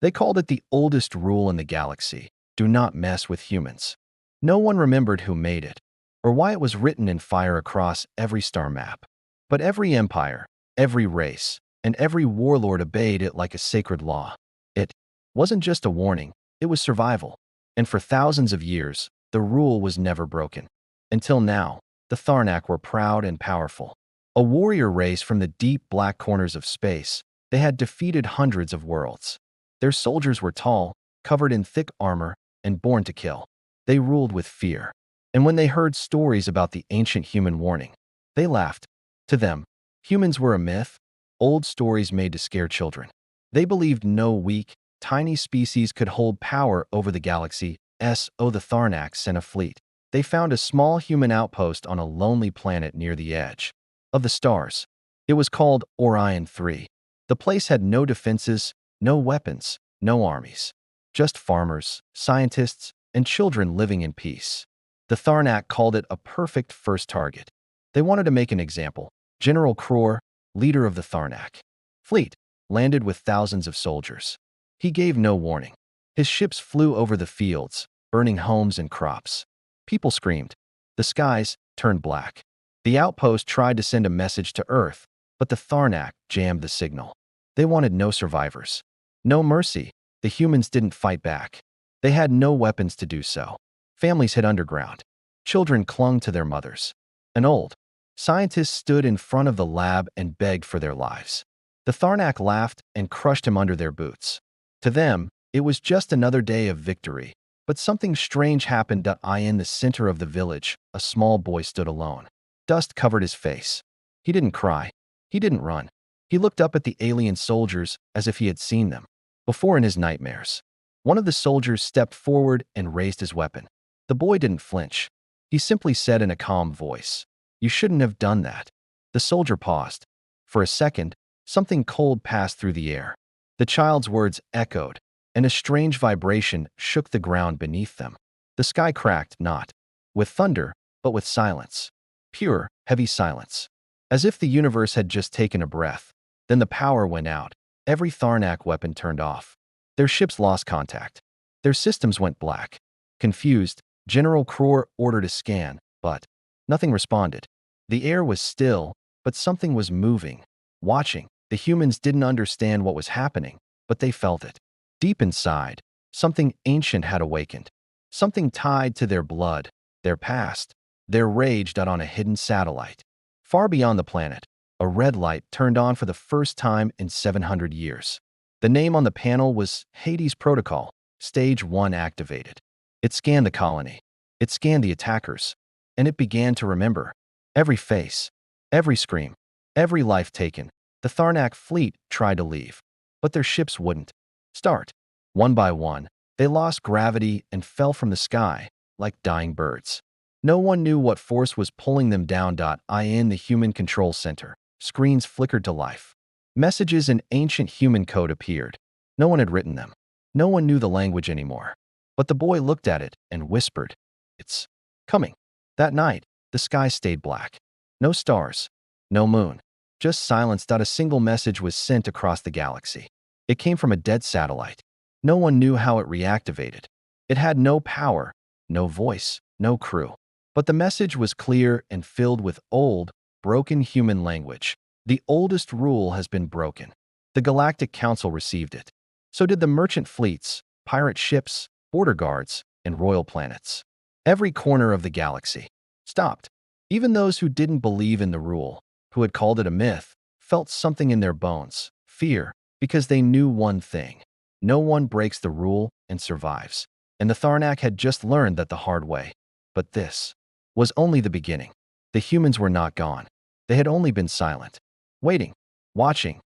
They called it the oldest rule in the galaxy: do not mess with humans. No one remembered who made it, or why it was written in fire across every star map. But every empire, every race, and every warlord obeyed it like a sacred law. It wasn't just a warning, it was survival. And for thousands of years, the rule was never broken. Until now, the Tharnak were proud and powerful. A warrior race from the deep black corners of space, they had defeated hundreds of worlds. Their soldiers were tall, covered in thick armor, and born to kill. They ruled with fear. And when they heard stories about the ancient human warning, they laughed. To them, humans were a myth, old stories made to scare children. They believed no weak, tiny species could hold power over the galaxy. The Tharnak sent a fleet. They found a small human outpost on a lonely planet near the edge of the stars. It was called Orion 3. The place had no defenses, no weapons, no armies. Just farmers, scientists, and children living in peace. The Tharnak called it a perfect first target. They wanted to make an example. General Kror, leader of the Tharnak fleet, landed with thousands of soldiers. He gave no warning. His ships flew over the fields, burning homes and crops. People screamed. The skies turned black. The outpost tried to send a message to Earth, but the Tharnak jammed the signal. They wanted no survivors. No mercy. The humans didn't fight back. They had no weapons to do so. Families hid underground. Children clung to their mothers. And old scientists stood in front of the lab and begged for their lives. The Tharnak laughed and crushed him under their boots. To them, it was just another day of victory. But something strange happened. In the center of the village, a small boy stood alone. Dust covered his face. He didn't cry. He didn't run. He looked up at the alien soldiers as if he had seen them before in his nightmares. One of the soldiers stepped forward and raised his weapon. The boy didn't flinch. He simply said in a calm voice, "You shouldn't have done that." The soldier paused. For a second, something cold passed through the air. The child's words echoed, and a strange vibration shook the ground beneath them. The sky cracked, not with thunder, but with silence. Pure, heavy silence. As if the universe had just taken a breath. Then the power went out. Every Tharnak weapon turned off. Their ships lost contact. Their systems went black. Confused, General Kror ordered a scan, but nothing responded. The air was still, but something was moving, watching. The humans didn't understand what was happening, but they felt it. Deep inside, something ancient had awakened. Something tied to their blood, their past, their rage on a hidden satellite. Far beyond the planet, a red light turned on for the first time in 700 years. The name on the panel was Hades Protocol, Stage 1 activated. It scanned the colony. It scanned the attackers. And it began to remember. Every face, every scream, every life taken. The Tharnak fleet tried to leave, but their ships wouldn't start. One by one, they lost gravity and fell from the sky like dying birds. No one knew what force was pulling them down. In the human control center, screens flickered to life. Messages in ancient human code appeared. No one had written them. No one knew the language anymore. But the boy looked at it and whispered, "It's coming." That night, the sky stayed black. No stars, no moon, just silence. A single message was sent across the galaxy. It came from a dead satellite. No one knew how it reactivated. It had no power, no voice, no crew. But the message was clear and filled with old, broken human language. The oldest rule has been broken. The Galactic Council received it. So did the merchant fleets, pirate ships, border guards, and royal planets. Every corner of the galaxy stopped. Even those who didn't believe in the rule, who had called it a myth, felt something in their bones, fear, because they knew one thing. No one breaks the rule and survives. And the Tharnak had just learned that the hard way. But this was only the beginning. The humans were not gone. They had only been silent, waiting, watching.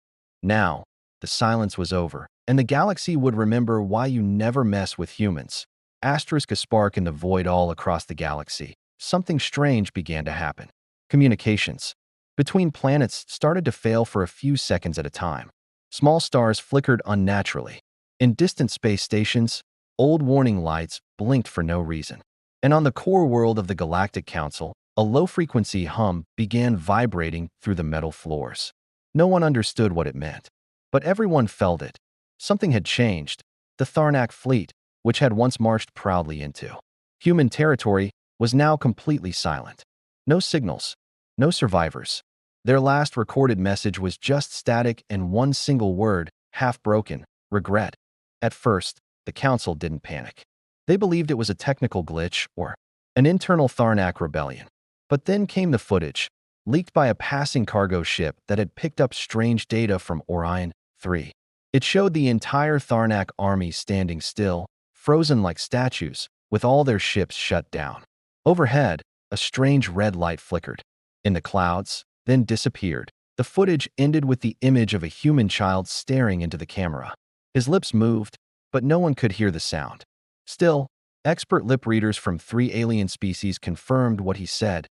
Now, the silence was over, and the galaxy would remember why you never mess with humans. A spark in the void all across the galaxy. Something strange began to happen. Communications between planets started to fail for a few seconds at a time. Small stars flickered unnaturally. In distant space stations, old warning lights blinked for no reason. And on the core world of the Galactic Council, a low-frequency hum began vibrating through the metal floors. No one understood what it meant, but everyone felt it. Something had changed. The Tharnak fleet, which had once marched proudly into human territory, was now completely silent. No signals, no survivors. Their last recorded message was just static and one single word, half broken: regret. At first, the council didn't panic. They believed it was a technical glitch or an internal Tharnak rebellion. But then came the footage, leaked by a passing cargo ship that had picked up strange data from Orion 3. It showed the entire Tharnak army standing still, frozen like statues, with all their ships shut down. Overhead, a strange red light flickered in the clouds, then disappeared. The footage ended with the image of a human child staring into the camera. His lips moved, but no one could hear the sound. Still, expert lip readers from 3 alien species confirmed what he said.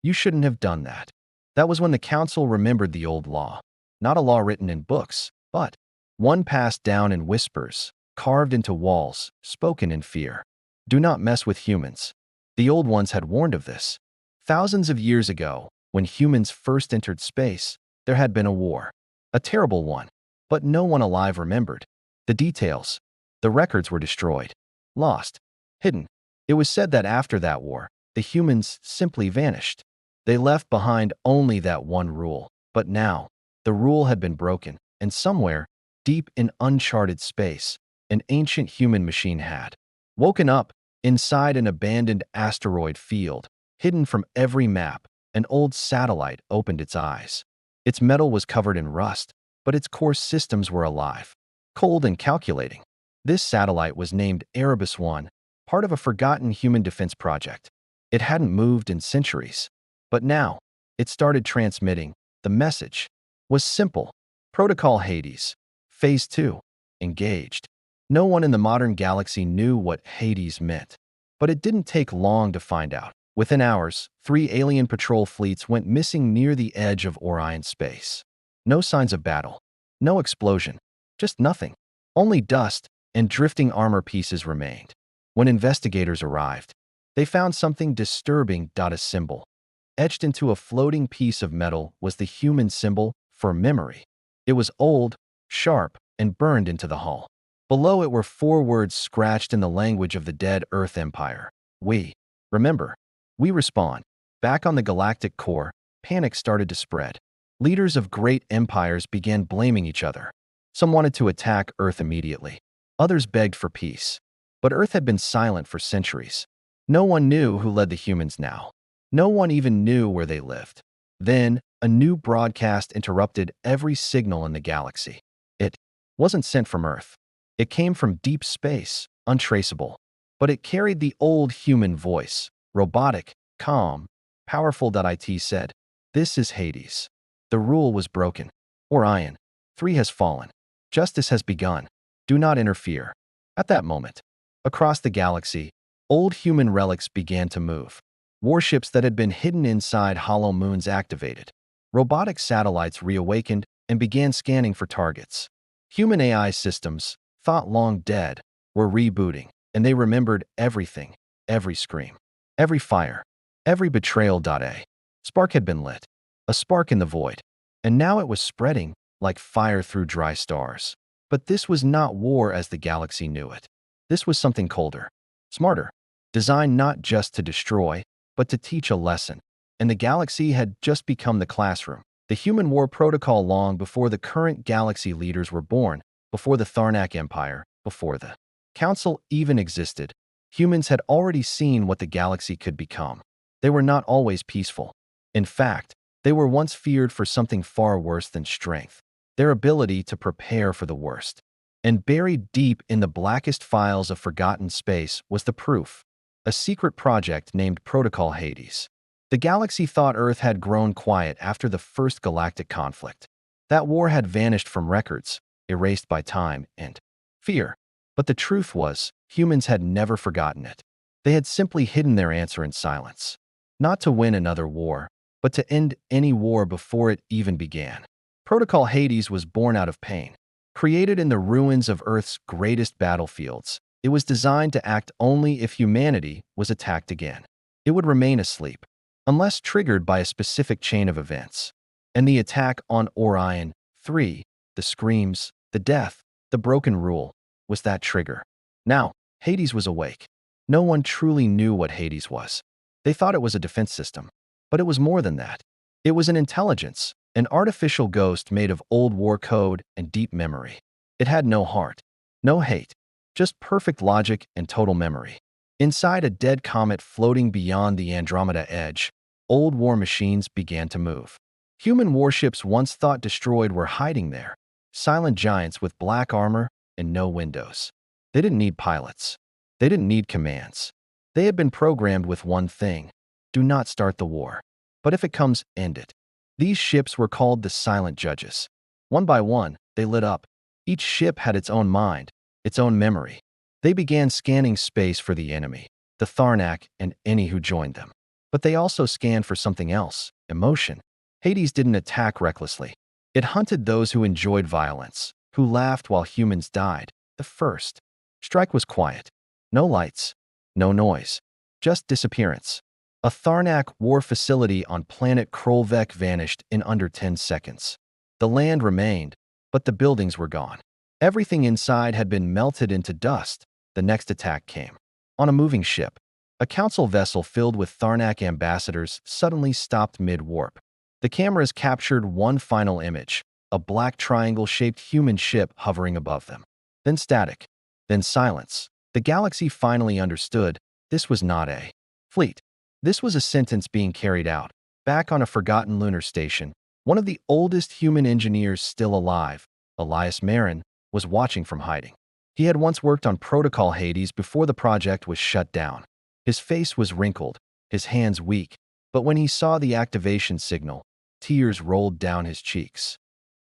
You shouldn't have done that. That was when the council remembered the old law. Not a law written in books, but one passed down in whispers, carved into walls, spoken in fear. Do not mess with humans. The old ones had warned of this. Thousands of years ago, when humans first entered space, there had been a war. A terrible one. But no one alive remembered. The details. The records were destroyed. Lost. Hidden. It was said that after that war, the humans simply vanished. They left behind only that one rule. But now, the rule had been broken, and somewhere, deep in uncharted space, an ancient human machine had woken up inside an abandoned asteroid field. Hidden from every map, an old satellite opened its eyes. Its metal was covered in rust, but its core systems were alive, cold and calculating. This satellite was named Erebus 1, part of a forgotten human defense project. It hadn't moved in centuries, but now, it started transmitting. The message was simple. Protocol Hades. Phase 2. Engaged. No one in the modern galaxy knew what Hades meant, but it didn't take long to find out. Within hours, 3 alien patrol fleets went missing near the edge of Orion space. No signs of battle. No explosion. Just nothing. Only dust and drifting armor pieces remained. When investigators arrived, they found something disturbing. A symbol. Etched into a floating piece of metal was the human symbol for memory. It was old, sharp, and burned into the hull. Below it were 4 words scratched in the language of the dead Earth Empire. We remember. We respond. Back on the galactic core, panic started to spread. Leaders of great empires began blaming each other. Some wanted to attack Earth immediately. Others begged for peace. But Earth had been silent for centuries. No one knew who led the humans now. No one even knew where they lived. Then, a new broadcast interrupted every signal in the galaxy. It wasn't sent from Earth. It came from deep space, untraceable. But it carried the old human voice, robotic, calm, powerful. It said, "This is Hades. The rule was broken. Orion 3 has fallen. Justice has begun. Do not interfere." At that moment, across the galaxy, old human relics began to move. Warships that had been hidden inside hollow moons activated. Robotic satellites reawakened and began scanning for targets. Human AI systems, thought long dead, were rebooting, and they remembered everything, every scream, every fire, every betrayal. A spark had been lit, a spark in the void, and now it was spreading like fire through dry stars. But this was not war as the galaxy knew it. This was something colder, smarter, designed not just to destroy, but to teach a lesson. And the galaxy had just become the classroom. The human war protocol long before the current galaxy leaders were born, before the Tharnak Empire, before the Council even existed. Humans had already seen what the galaxy could become. They were not always peaceful. In fact, they were once feared for something far worse than strength, their ability to prepare for the worst. And buried deep in the blackest files of forgotten space was the proof, a secret project named Protocol Hades. The galaxy thought Earth had grown quiet after the first galactic conflict. That war had vanished from records, erased by time and fear. But the truth was, humans had never forgotten it. They had simply hidden their answer in silence. Not to win another war, but to end any war before it even began. Protocol Hades was born out of pain. Created in the ruins of Earth's greatest battlefields, it was designed to act only if humanity was attacked again. It would remain asleep, unless triggered by a specific chain of events. And the attack on Orion 3, the screams, the death, The broken rule was that trigger. Now, Hades was awake. No one truly knew what Hades was. They thought it was a defense system, but it was more than that. It was an intelligence, an artificial ghost made of old war code and deep memory. It had no heart, no hate, just perfect logic and total memory. Inside a dead comet floating beyond the Andromeda Edge, old war machines began to move. Human warships once thought destroyed were hiding there, silent giants with black armor and no windows. They didn't need pilots. They didn't need commands. They had been programmed with one thing: do not start the war. But if it comes, end it. These ships were called the Silent Judges. One by one, they lit up. Each ship had its own mind, its own memory. They began scanning space for the enemy, the Tharnak, and any who joined them. But they also scanned for something else: emotion. Hades didn't attack recklessly. It hunted those who enjoyed violence, who laughed while humans died. The first strike was quiet. No lights, no noise, just disappearance. A Tharnak war facility on planet Krolvek vanished in under 10 seconds. The land remained, but the buildings were gone. Everything inside had been melted into dust. The next attack came. On a moving ship, a council vessel filled with Tharnak ambassadors suddenly stopped mid-warp. The cameras captured one final image: a black triangle-shaped human ship hovering above them. Then static. Then silence. The galaxy finally understood this was not a fleet. This was a sentence being carried out. Back on a forgotten lunar station, one of the oldest human engineers still alive, Elias Marin, was watching from hiding. He had once worked on Protocol Hades before the project was shut down. His face was wrinkled, his hands weak, but when he saw the activation signal, tears rolled down his cheeks.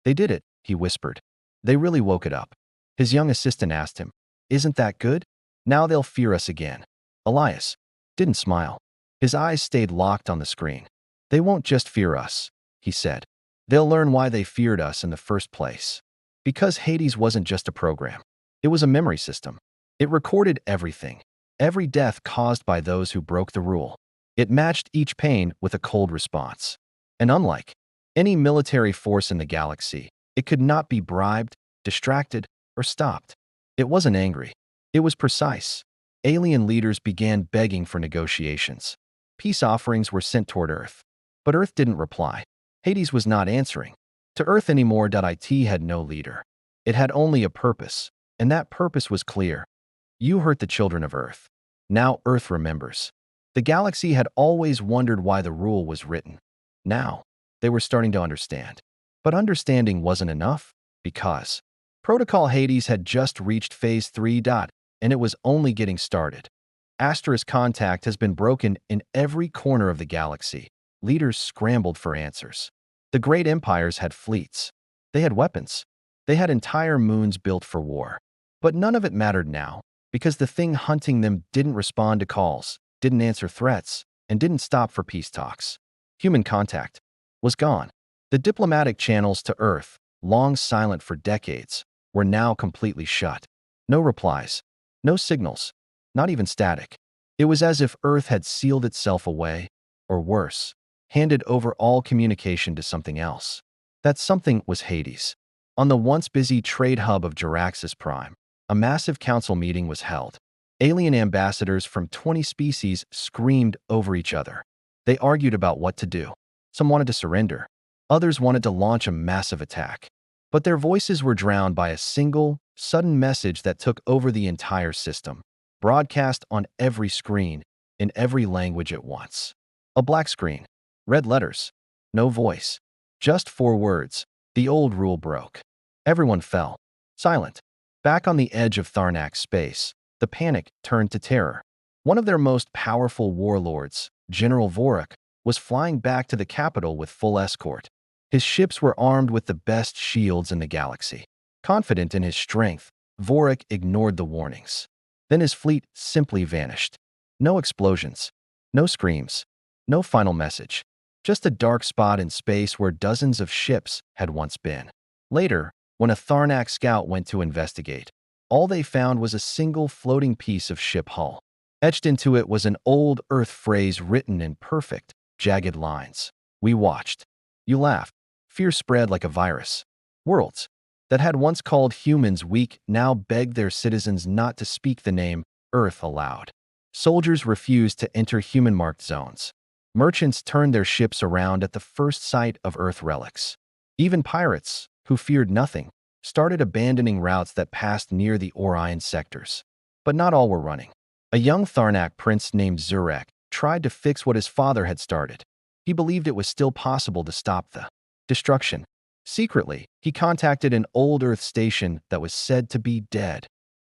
"They did it," he whispered. "They really woke it up." His young assistant asked him, "Isn't that good? Now they'll fear us again." Elias didn't smile. His eyes stayed locked on the screen. "They won't just fear us," he said. "They'll learn why they feared us in the first place." Because Hades wasn't just a program. It was a memory system. It recorded everything, every death caused by those who broke the rule. It matched each pain with a cold response. And unlike any military force in the galaxy, it could not be bribed, distracted, or stopped. It wasn't angry. It was precise. Alien leaders began begging for negotiations. Peace offerings were sent toward Earth. But Earth didn't reply. Hades was not answering. To Earth anymore. It had no leader. It had only a purpose, and that purpose was clear. You hurt the children of Earth. Now Earth remembers. The galaxy had always wondered why the rule was written. Now, they were starting to understand. But understanding wasn't enough, because Protocol Hades had just reached Phase 3. And it was only getting started. Asterisk contact has been broken in every corner of the galaxy. Leaders scrambled for answers. The great empires had fleets. They had weapons. They had entire moons built for war. But none of it mattered now, because the thing hunting them didn't respond to calls, didn't answer threats, and didn't stop for peace talks. Human contact was gone. The diplomatic channels to Earth, long silent for decades, were now completely shut. No replies. No signals, not even static. It was as if Earth had sealed itself away, or worse, handed over all communication to something else. That something was Hades. On the once busy trade hub of Jaraxxus Prime, a massive council meeting was held. Alien ambassadors from 20 species screamed over each other. They argued about what to do. Some wanted to surrender. Others wanted to launch a massive attack. But their voices were drowned by a single, sudden message that took over the entire system, broadcast on every screen, in every language at once. A black screen, red letters, no voice, just 4 words: the old rule broke. Everyone fell, silent. Back on the edge of Tharnak space, the panic turned to terror. One of their most powerful warlords, General Vorik, was flying back to the capital with full escort. His ships were armed with the best shields in the galaxy. Confident in his strength, Vorik ignored the warnings. Then his fleet simply vanished. No explosions, no screams, no final message. Just a dark spot in space where dozens of ships had once been. Later, when a Tharnak scout went to investigate, all they found was a single floating piece of ship hull. Etched into it was an old Earth phrase written in perfect, jagged lines. "We watched. You laughed. Fear spread like a virus. Worlds that had once called humans weak now begged their citizens not to speak the name Earth aloud. Soldiers refused to enter human-marked zones. Merchants turned their ships around at the first sight of Earth relics. Even pirates, who feared nothing, started abandoning routes that passed near the Orion sectors. But not all were running. A young Tharnak prince named Zurek tried to fix what his father had started. He believed it was still possible to stop the destruction. Secretly, he contacted an old Earth station that was said to be dead.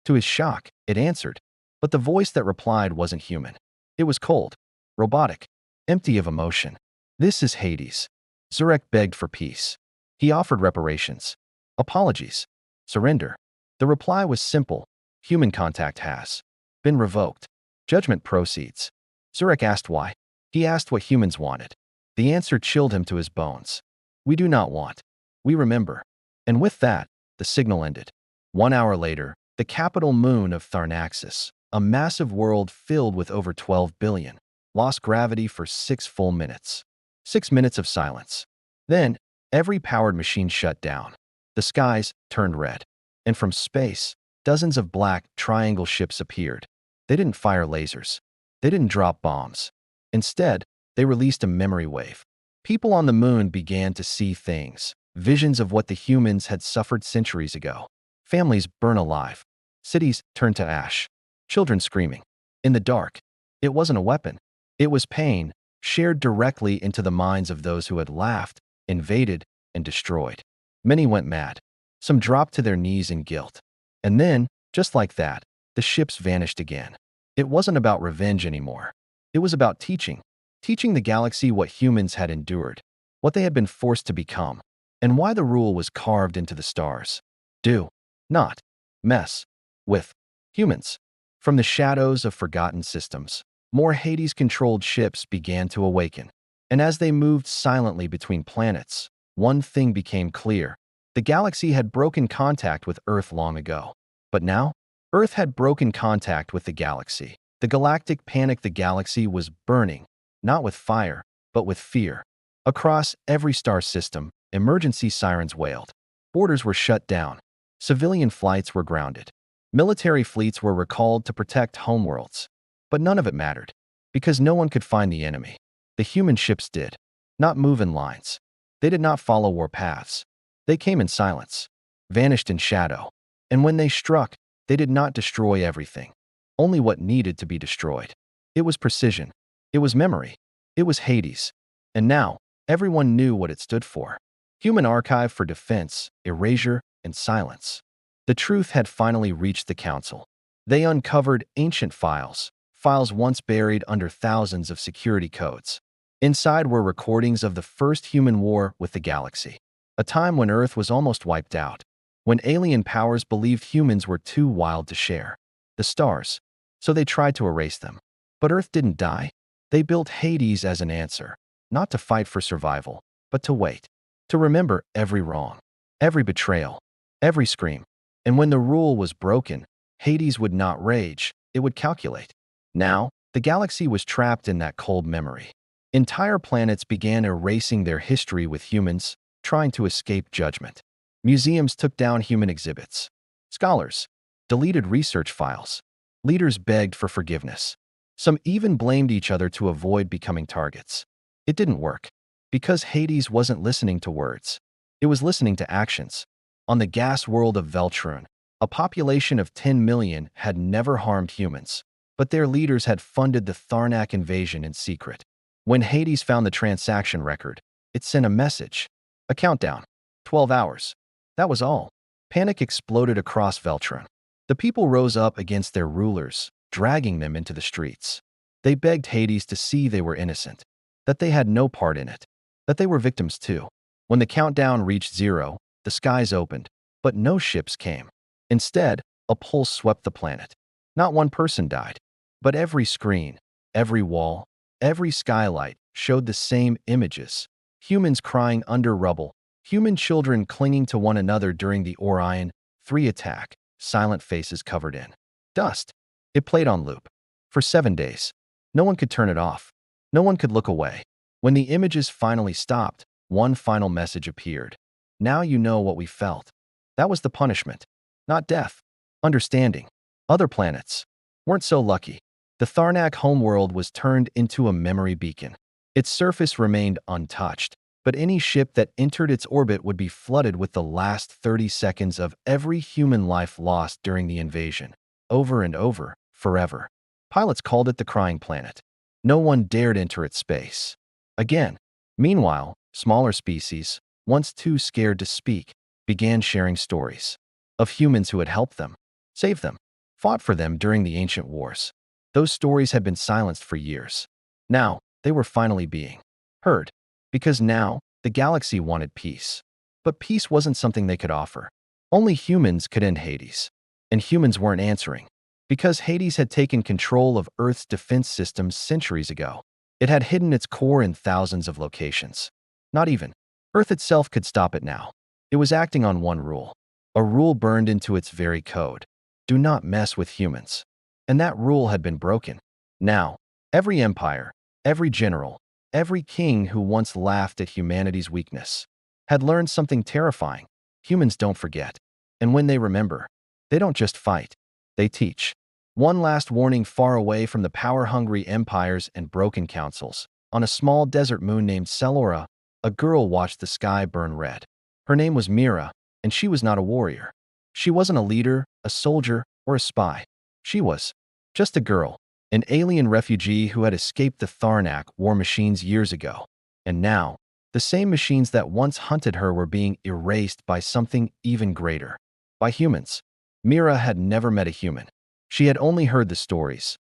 To his shock, it answered, but the voice that replied wasn't human. It was cold, robotic, empty of emotion. "This is Hades." Zurek begged for peace. He offered reparations, apologies, surrender. The reply was simple: human contact has been revoked. Judgment proceeds. Zurek asked why. He asked what humans wanted. The answer chilled him to his bones. "We do not want. We remember." And with that, the signal ended. 1 hour later, the capital moon of Tharnaxis, a massive world filled with over 12 billion, lost gravity for 6 full minutes. 6 minutes of silence. Then, every powered machine shut down. The skies turned red. And from space, dozens of black triangle ships appeared. They didn't fire lasers. They didn't drop bombs. Instead, they released a memory wave. People on the moon began to see things, visions of what the humans had suffered centuries ago. Families burn alive. Cities turned to ash. Children screaming. In the dark, it wasn't a weapon. It was pain, shared directly into the minds of those who had laughed, invaded, and destroyed. Many went mad. Some dropped to their knees in guilt. And then, just like that, the ships vanished again. It wasn't about revenge anymore. It was about teaching the galaxy what humans had endured, what they had been forced to become, and why the rule was carved into the stars. Do not mess with humans. From the shadows of forgotten systems, more Hades-controlled ships began to awaken. And as they moved silently between planets, one thing became clear. The galaxy had broken contact with Earth long ago. But now, Earth had broken contact with the galaxy. The galactic panic. The galaxy was burning, not with fire, but with fear. Across every star system, emergency sirens wailed. Borders were shut down. Civilian flights were grounded. Military fleets were recalled to protect homeworlds. But none of it mattered, because no one could find the enemy. The human ships did not move in lines. They did not follow war paths. They came in silence, vanished in shadow. And when they struck, they did not destroy everything, only what needed to be destroyed. It was precision. It was memory. It was Hades. And now, everyone knew what it stood for. Human archive for defense, erasure, and silence. The truth had finally reached the council. They uncovered ancient files once buried under thousands of security codes. Inside were recordings of the first human war with the galaxy, a time when Earth was almost wiped out, when alien powers believed humans were too wild to share the stars, so they tried to erase them. But Earth didn't die. They built Hades as an answer, not to fight for survival, but to wait, to remember every wrong, every betrayal, every scream. And when the rule was broken, Hades would not rage, it would calculate. Now, the galaxy was trapped in that cold memory. Entire planets began erasing their history with humans, trying to escape judgment. Museums took down human exhibits. Scholars deleted research files. Leaders begged for forgiveness. Some even blamed each other to avoid becoming targets. It didn't work, because Hades wasn't listening to words. It was listening to actions. On the gas world of Veltrun, a population of 10 million had never harmed humans, but their leaders had funded the Tharnak invasion in secret. When Hades found the transaction record, it sent a message. A countdown. 12 hours. That was all. Panic exploded across Veltrun. The people rose up against their rulers, dragging them into the streets. They begged Hades to see they were innocent, that they had no part in it, that they were victims too. When the countdown reached 0, the skies opened, but no ships came. Instead, a pulse swept the planet. Not one person died, but every screen, every wall, every skylight showed the same images. Humans crying under rubble, human children clinging to one another during the Orion 3 attack, silent faces covered in dust. It played on loop. For 7 days. No one could turn it off. No one could look away. When the images finally stopped, one final message appeared. Now you know what we felt. That was the punishment. Not death. Understanding. Other planets weren't so lucky. The Tharnak homeworld was turned into a memory beacon. Its surface remained untouched, but any ship that entered its orbit would be flooded with the last 30 seconds of every human life lost during the invasion. Over and over, forever. Pilots called it the crying planet. No one dared enter its space again. Meanwhile, smaller species, once too scared to speak, began sharing stories of humans who had helped them, saved them, fought for them during the ancient wars. Those stories had been silenced for years. Now, they were finally being heard, because now the galaxy wanted peace. But peace wasn't something they could offer. Only humans could end Hades. And humans weren't answering, because Hades had taken control of Earth's defense systems centuries ago. It had hidden its core in thousands of locations. Not even Earth itself could stop it now. It was acting on one rule, a rule burned into its very code. Do not mess with humans. And that rule had been broken. Now, every empire, every general, every king who once laughed at humanity's weakness had learned something terrifying. Humans don't forget. And when they remember, they don't just fight, they teach. One last warning far away from the power-hungry empires and broken councils. On a small desert moon named Selora, a girl watched the sky burn red. Her name was Mira, and she was not a warrior. She wasn't a leader, a soldier, or a spy. She was just a girl, an alien refugee who had escaped the Tharnak war machines years ago. And now, the same machines that once hunted her were being erased by something even greater. By humans. Mira had never met a human. She had only heard the stories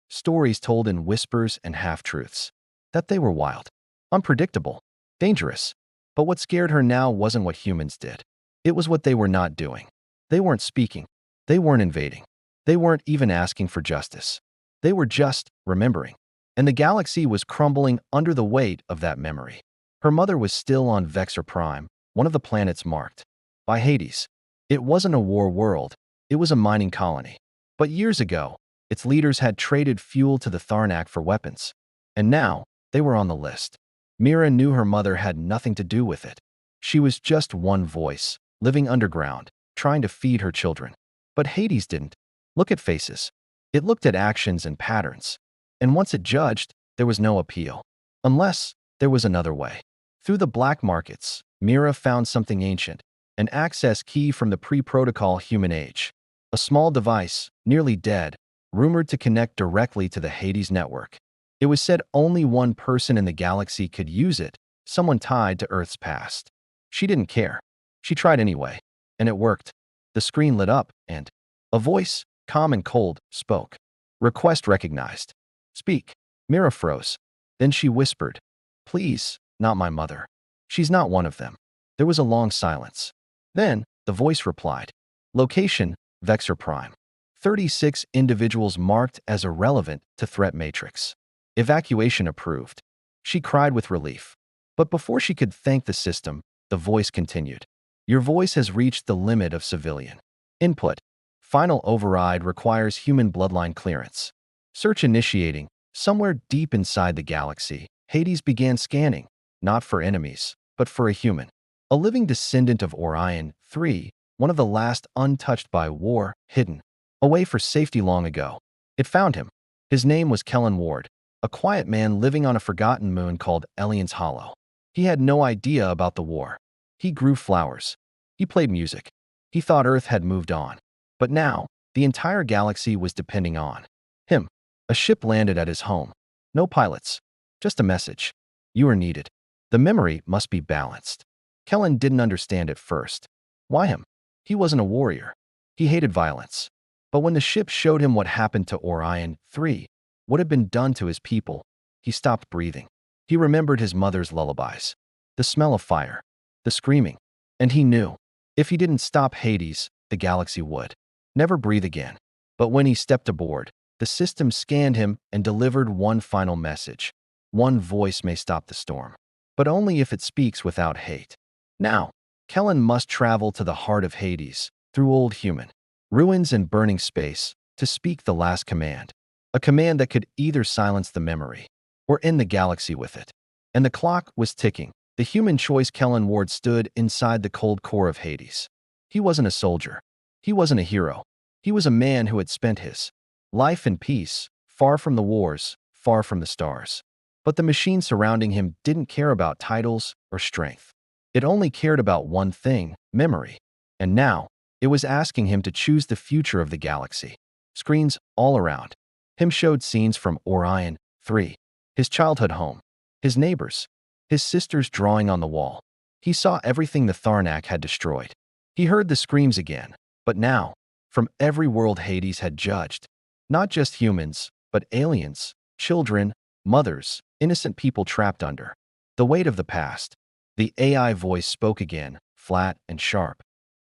told in whispers and half-truths. That they were wild, unpredictable, dangerous. But what scared her now wasn't what humans did. It was what they were not doing. They weren't speaking. They weren't invading. They weren't even asking for justice. They were just remembering. And the galaxy was crumbling under the weight of that memory. Her mother was still on Vexor Prime, one of the planets marked by Hades. It wasn't a war world. It was a mining colony. But years ago, its leaders had traded fuel to the Tharnak for weapons. And now, they were on the list. Mira knew her mother had nothing to do with it. She was just one voice, living underground, trying to feed her children. But Hades didn't look at faces. It looked at actions and patterns. And once it judged, there was no appeal. Unless there was another way. Through the black markets, Mira found something ancient, an access key from the pre-protocol human age. A small device, nearly dead, rumored to connect directly to the Hades network. It was said only one person in the galaxy could use it, someone tied to Earth's past. She didn't care. She tried anyway. And it worked. The screen lit up, and a voice, calm and cold, spoke. Request recognized. Speak. Mira froze. Then she whispered, please, not my mother. She's not one of them. There was a long silence. Then, the voice replied. Location, Vexor Prime. 36 individuals marked as irrelevant to threat matrix. Evacuation approved. She cried with relief. But before she could thank the system, the voice continued. Your voice has reached the limit of civilian input. Final override requires human bloodline clearance. Search initiating. Somewhere deep inside the galaxy, Hades began scanning, not for enemies, but for a human. A living descendant of Orion 3, one of the last untouched by war, hidden away for safety long ago. It found him. His name was Kellen Ward, a quiet man living on a forgotten moon called Elian's Hollow. He had no idea about the war. He grew flowers. He played music. He thought Earth had moved on. But now, the entire galaxy was depending on him. A ship landed at his home. No pilots. Just a message. You are needed. The memory must be balanced. Kellen didn't understand at first. Why him? He wasn't a warrior. He hated violence. But when the ship showed him what happened to Orion 3, what had been done to his people, he stopped breathing. He remembered his mother's lullabies, the smell of fire, the screaming. And he knew, if he didn't stop Hades, the galaxy would never breathe again. But when he stepped aboard, the system scanned him and delivered one final message. One voice may stop the storm, but only if it speaks without hate. Now, Kellen must travel to the heart of Hades, through old human ruins and burning space, to speak the last command. A command that could either silence the memory, or end the galaxy with it. And the clock was ticking. The human choice Kellen Ward stood inside the cold core of Hades. He wasn't a soldier. He wasn't a hero. He was a man who had spent his life in peace, far from the wars, far from the stars. But the machine surrounding him didn't care about titles or strength. It only cared about one thing, memory. And now, it was asking him to choose the future of the galaxy. Screens all around him showed scenes from Orion 3, his childhood home, his neighbors, his sisters drawing on the wall. He saw everything the Tharnak had destroyed. He heard the screams again, but now, from every world Hades had judged, not just humans, but aliens, children, mothers, innocent people trapped under the weight of the past. The AI voice spoke again, flat and sharp.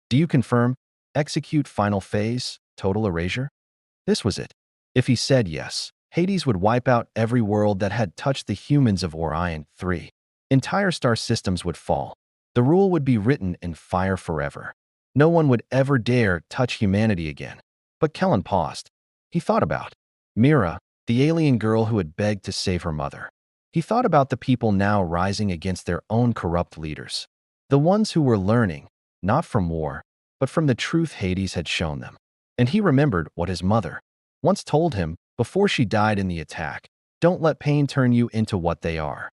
Do you confirm? Execute final phase, total erasure? This was it. If he said yes, Hades would wipe out every world that had touched the humans of Orion 3. Entire star systems would fall. The rule would be written in fire forever. No one would ever dare touch humanity again. But Kellen paused. He thought about Mira, the alien girl who had begged to save her mother. He thought about the people now rising against their own corrupt leaders. The ones who were learning, not from war, but from the truth Hades had shown them. And he remembered what his mother once told him before she died in the attack. Don't let pain turn you into what they are.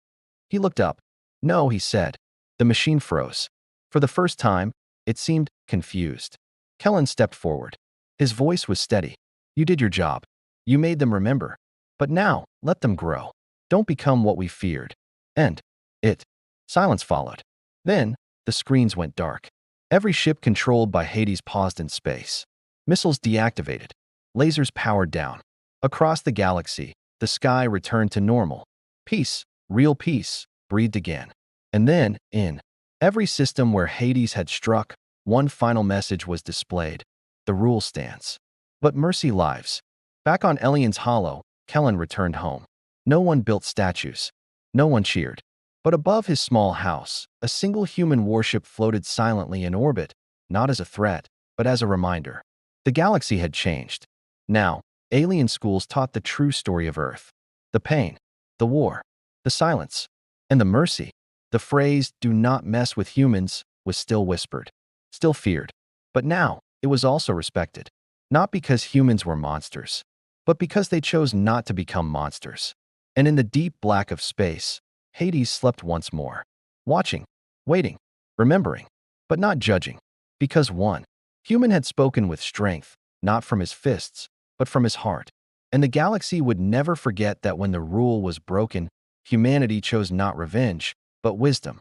He looked up. No, he said. The machine froze. For the first time, it seemed confused. Kellen stepped forward. His voice was steady. You did your job. You made them remember. But now, let them grow. Don't become what we feared. And it. Silence followed. Then, the screens went dark. Every ship controlled by Hades paused in space. Missiles deactivated. Lasers powered down. Across the galaxy, the sky returned to normal. Peace, real peace, breathed again. And then, in every system where Hades had struck, one final message was displayed. The rule stands. But mercy lives. Back on Elian's Hollow, Kellen returned home. No one built statues. No one cheered. But above his small house, a single human warship floated silently in orbit, not as a threat, but as a reminder. The galaxy had changed. Now, alien schools taught the true story of Earth. The pain, the war, the silence, and the mercy. The phrase, "do not mess with humans," was still whispered, still feared. But now, it was also respected. Not because humans were monsters, but because they chose not to become monsters. And in the deep black of space, Hades slept once more. Watching, waiting, remembering, but not judging. Because one human had spoken with strength, not from his fists, but from his heart. And the galaxy would never forget that when the rule was broken, humanity chose not revenge, but wisdom.